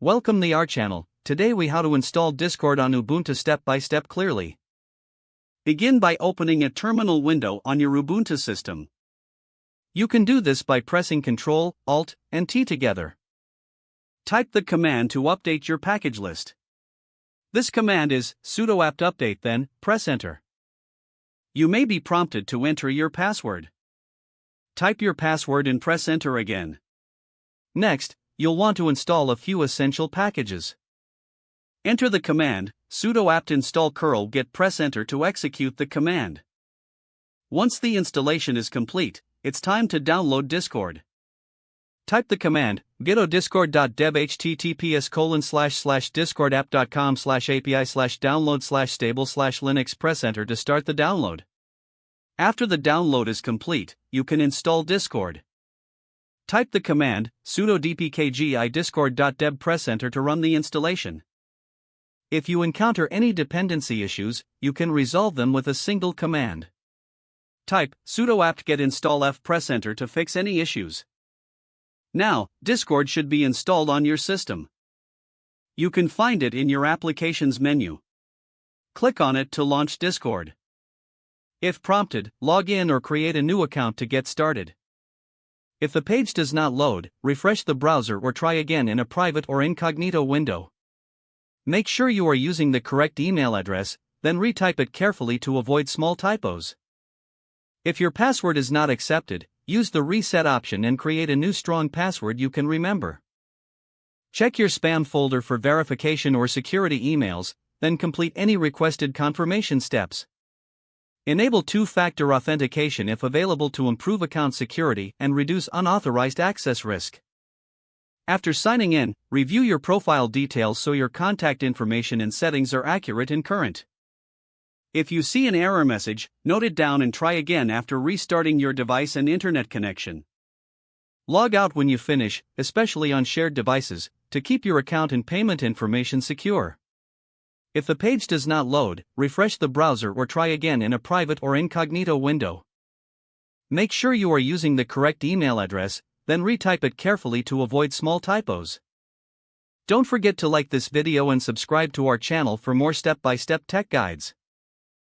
Welcome to our channel. Today we how to install Discord on Ubuntu step by step clearly. Begin by opening a terminal window on your Ubuntu system. You can do this by pressing Ctrl, Alt, and T together. Type the command to update your package list. This command is sudo apt update, then press enter. You may be prompted to enter your password. Type your password and press enter again. Next, you'll want to install a few essential packages. Enter the command sudo apt install curl get, press enter to execute the command. Once the installation is complete, it's time to download Discord. Type the command git discord.deb https://discordapp.com/api/download/stable/linux, press enter to start the download. After the download is complete, you can install Discord. Type the command sudo dpkgi discord.deb, press enter to run the installation. If you encounter any dependency issues, you can resolve them with a single command. Type sudo apt get install f, press enter to fix any issues. Now, Discord should be installed on your system. You can find it in your Applications menu. Click on it to launch Discord. If prompted, log in or create a new account to get started. If the page does not load, refresh the browser or try again in a private or incognito window. Make sure you are using the correct email address, then retype it carefully to avoid small typos. If your password is not accepted, use the reset option and create a new strong password you can remember. Check your spam folder for verification or security emails, then complete any requested confirmation steps. Enable two-factor authentication if available to improve account security and reduce unauthorized access risk. After signing in, review your profile details so your contact information and settings are accurate and current. If you see an error message, note it down and try again after restarting your device and internet connection. Log out when you finish, especially on shared devices, to keep your account and payment information secure. If the page does not load, refresh the browser or try again in a private or incognito window. Make sure you are using the correct email address, then retype it carefully to avoid small typos. Don't forget to like this video and subscribe to our channel for more step-by-step tech guides.